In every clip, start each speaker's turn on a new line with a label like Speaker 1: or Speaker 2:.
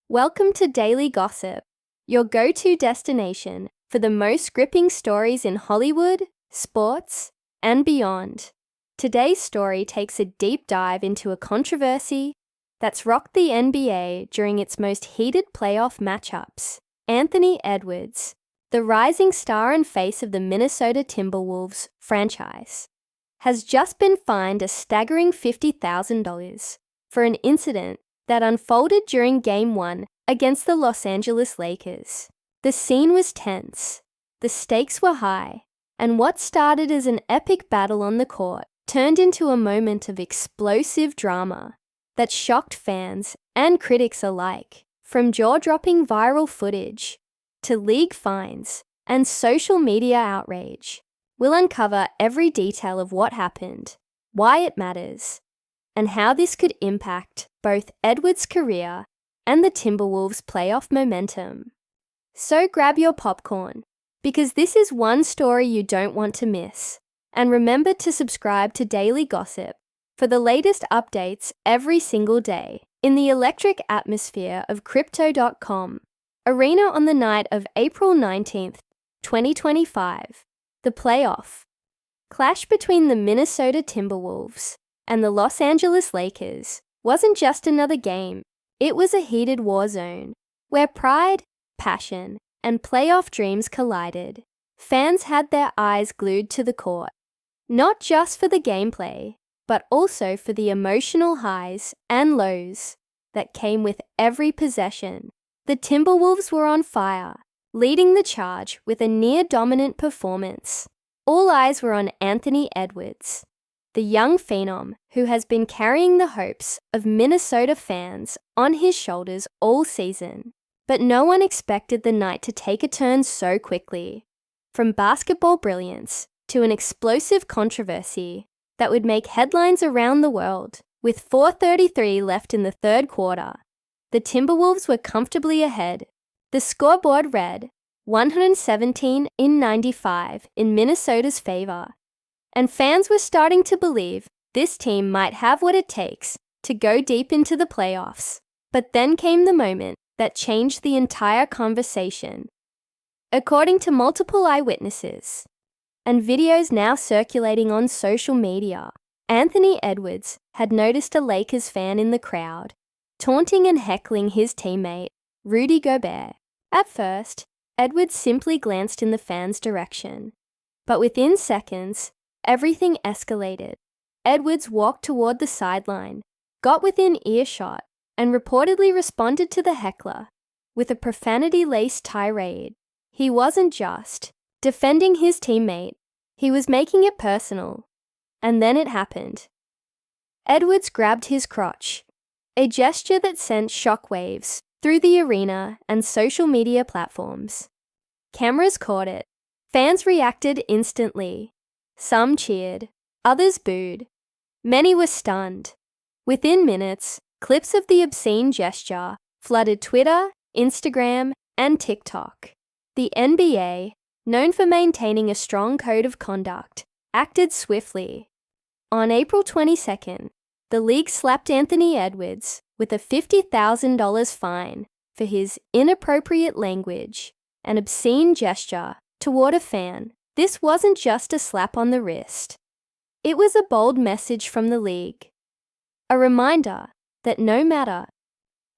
Speaker 1: Welcome to Daily Gossip, your go-to destination for the most gripping stories in Hollywood, sports, and beyond. Today's story takes a deep dive into a controversy that's rocked the NBA during its most heated playoff matchups. Anthony Edwards, the rising star and face of the Minnesota Timberwolves franchise, has just been fined a staggering $50,000 for an incident that unfolded during Game 1 against the Los Angeles Lakers. The scene was tense, the stakes were high, and what started as an epic battle on the court turned into a moment of explosive drama that shocked fans and critics alike. From jaw-dropping viral footage to league fines and social media outrage, we'll uncover every detail of what happened, why it matters, and how this could impact both Edwards' career and the Timberwolves' playoff momentum. So grab your popcorn, because this is one story you don't want to miss. And remember to subscribe to Daily Gossip for the latest updates every single day. In the electric atmosphere of Crypto.com, arena on the night of April 19th, 2025, the playoff clash between the Minnesota Timberwolves and the Los Angeles Lakers wasn't just another game. It was a heated war zone where pride, passion, and playoff dreams collided. Fans had their eyes glued to the court, not just for the gameplay, but also for the emotional highs and lows that came with every possession. The Timberwolves were on fire, leading the charge with a near-dominant performance. All eyes were on Anthony Edwards, the young phenom who has been carrying the hopes of Minnesota fans on his shoulders all season. But no one expected the night to take a turn so quickly. From basketball brilliance to an explosive controversy that would make headlines around the world. With 4:33 left in the third quarter, the Timberwolves were comfortably ahead. The scoreboard read 117-95 in Minnesota's favor, and fans were starting to believe this team might have what it takes to go deep into the playoffs. But then came the moment that changed the entire conversation. According to multiple eyewitnesses and videos now circulating on social media, Anthony Edwards had noticed a Lakers fan in the crowd, taunting and heckling his teammate, Rudy Gobert. At first, Edwards simply glanced in the fan's direction, but within seconds, everything escalated. Edwards walked toward the sideline, got within earshot, and reportedly responded to the heckler with a profanity-laced tirade. He wasn't just defending his teammate, he was making it personal. And then it happened. Edwards grabbed his crotch, a gesture that sent shockwaves through the arena and social media platforms. Cameras caught it. Fans reacted instantly. Some cheered, others booed. Many were stunned. Within minutes, clips of the obscene gesture flooded Twitter, Instagram, and TikTok. The NBA, known for maintaining a strong code of conduct, acted swiftly. On April 22nd, the league slapped Anthony Edwards with a $50,000 fine for his inappropriate language and obscene gesture toward a fan. This wasn't just a slap on the wrist. It was a bold message from the league. A reminder that no matter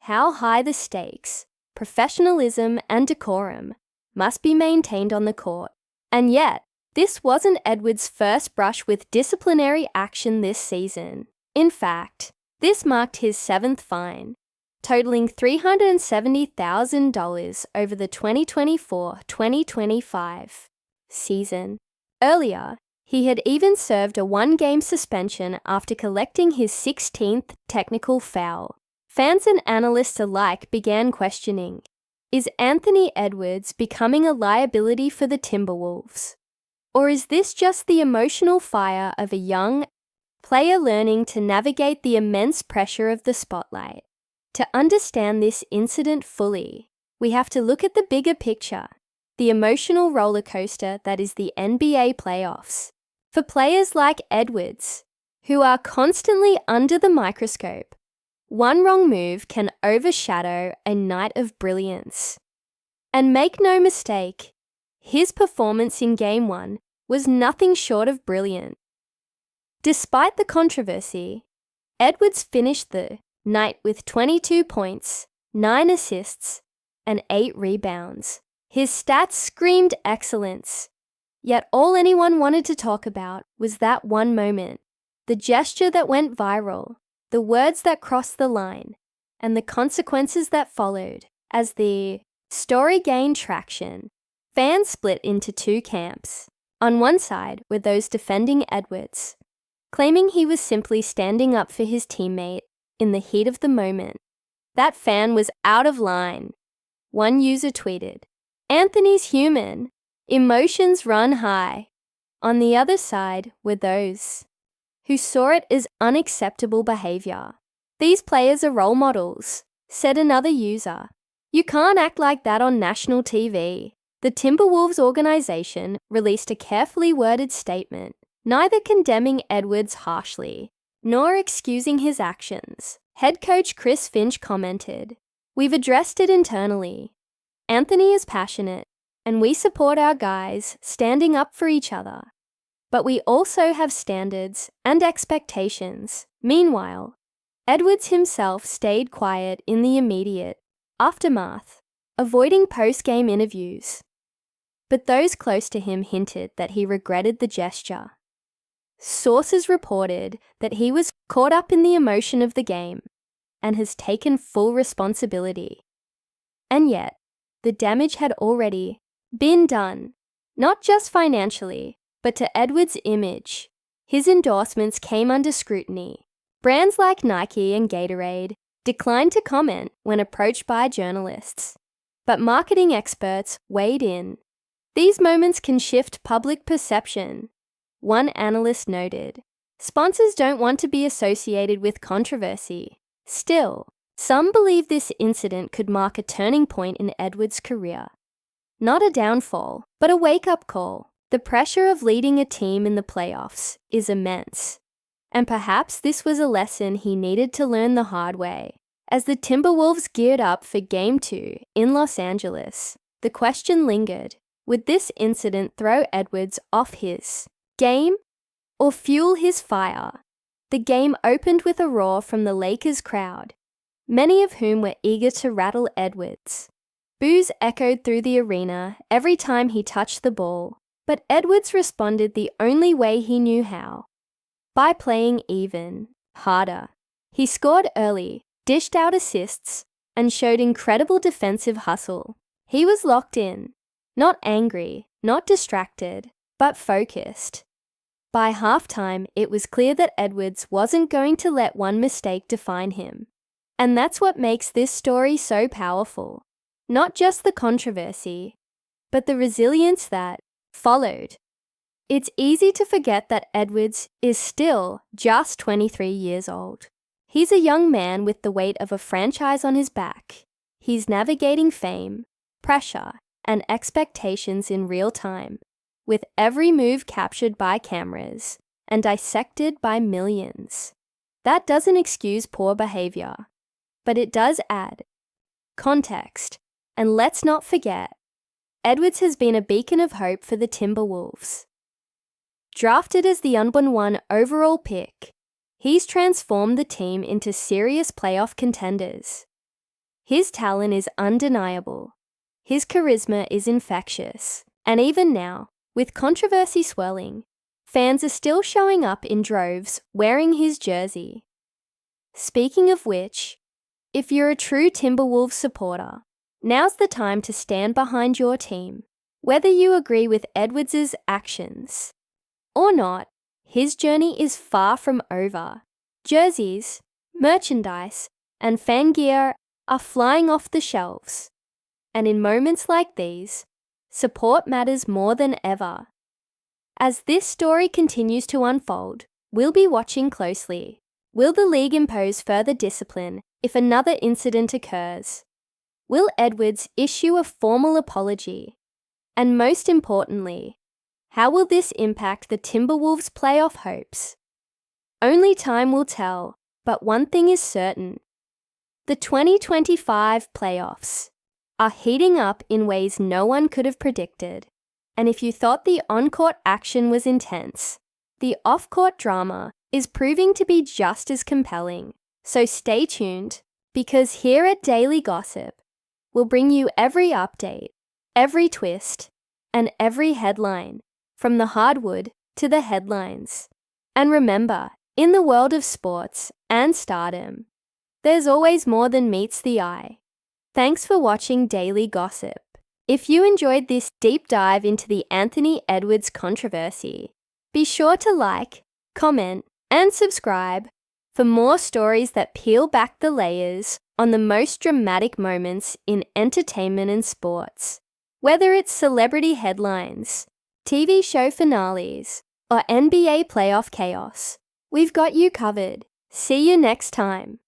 Speaker 1: how high the stakes, professionalism and decorum must be maintained on the court. And yet, this wasn't Edwards' first brush with disciplinary action this season. In fact, this marked his 7th fine, totaling $370,000 over the 2024-2025 season. Earlier, he had even served a 1-game suspension after collecting his 16th technical foul. Fans and analysts alike began questioning, is Anthony Edwards becoming a liability for the Timberwolves? Or is this just the emotional fire of a young player learning to navigate the immense pressure of the spotlight? To understand this incident fully, we have to look at the bigger picture, the emotional roller coaster that is the NBA playoffs. For players like Edwards, who are constantly under the microscope, One wrong move can overshadow a night of brilliance. And make no mistake, his performance in Game 1 was nothing short of brilliant. Despite the controversy, Edwards finished the night with 22 points, 9 assists, and 8 rebounds. His stats screamed excellence. Yet all anyone wanted to talk about was that one moment, the gesture that went viral, the words that crossed the line, and the consequences that followed. As the story gained traction, fans split into two camps. On one side were those defending Edwards, claiming he was simply standing up for his teammate in the heat of the moment. That fan was out of line. One user tweeted, "Anthony's human. Emotions run high." On the other side were those who saw it as unacceptable behavior. "These players are role models," said another user. "You can't act like that on national TV." The Timberwolves organization released a carefully worded statement, neither condemning Edwards harshly nor excusing his actions. Head coach Chris Finch commented, "We've addressed it internally. Anthony is passionate, and we support our guys standing up for each other. But we also have standards and expectations." Meanwhile, Edwards himself stayed quiet in the immediate aftermath, avoiding post-game interviews. But those close to him hinted that he regretted the gesture. Sources reported that he was caught up in the emotion of the game and has taken full responsibility. And yet, the damage had already been done, not just financially, but to Edwards' image. His endorsements came under scrutiny. Brands like Nike and Gatorade declined to comment when approached by journalists, but marketing experts weighed in. "These moments can shift public perception," one analyst noted. "Sponsors don't want to be associated with controversy." Still, some believe this incident could mark a turning point in Edwards' career. Not a downfall, but a wake-up call. The pressure of leading a team in the playoffs is immense, and perhaps this was a lesson he needed to learn the hard way. As the Timberwolves geared up for Game 2 in Los Angeles, the question lingered, would this incident throw Edwards off his game or fuel his fire? The game opened with a roar from the Lakers crowd, many of whom were eager to rattle Edwards. Boos echoed through the arena every time he touched the ball, but Edwards responded the only way he knew how, by playing even harder. He scored early, dished out assists, and showed incredible defensive hustle. He was locked in, not angry, not distracted, but focused. By halftime, it was clear that Edwards wasn't going to let one mistake define him. And that's what makes this story so powerful. Not just the controversy, but the resilience that followed. It's easy to forget that Edwards is still just 23 years old. He's a young man with the weight of a franchise on his back. He's navigating fame, pressure, and expectations in real time, with every move captured by cameras and dissected by millions. That doesn't excuse poor behavior, but it does add context. And let's not forget, Edwards has been a beacon of hope for the Timberwolves. Drafted as the #1 overall pick, he's transformed the team into serious playoff contenders. His talent is undeniable. His charisma is infectious. And even now, with controversy swirling, fans are still showing up in droves wearing his jersey. Speaking of which, if you're a true Timberwolves supporter, now's the time to stand behind your team. Whether you agree with Edwards' actions or not, his journey is far from over. Jerseys, merchandise, and fan gear are flying off the shelves. And in moments like these, support matters more than ever. As this story continues to unfold, we'll be watching closely. Will the league impose further discipline if another incident occurs? Will Edwards issue a formal apology? And most importantly, how will this impact the Timberwolves' playoff hopes? Only time will tell, but one thing is certain. The 2025 playoffs are heating up in ways no one could have predicted. And if you thought the on-court action was intense, the off-court drama is proving to be just as compelling. So stay tuned, because here at Daily Gossip, we'll bring you every update, every twist, and every headline, from the hardwood to the headlines. And remember, in the world of sports and stardom, there's always more than meets the eye. Thanks for watching Daily Gossip. If you enjoyed this deep dive into the Anthony Edwards controversy, be sure to like, comment, and subscribe for more stories that peel back the layers on the most dramatic moments in entertainment and sports. Whether it's celebrity headlines, TV show finales, or NBA playoff chaos, we've got you covered. See you next time.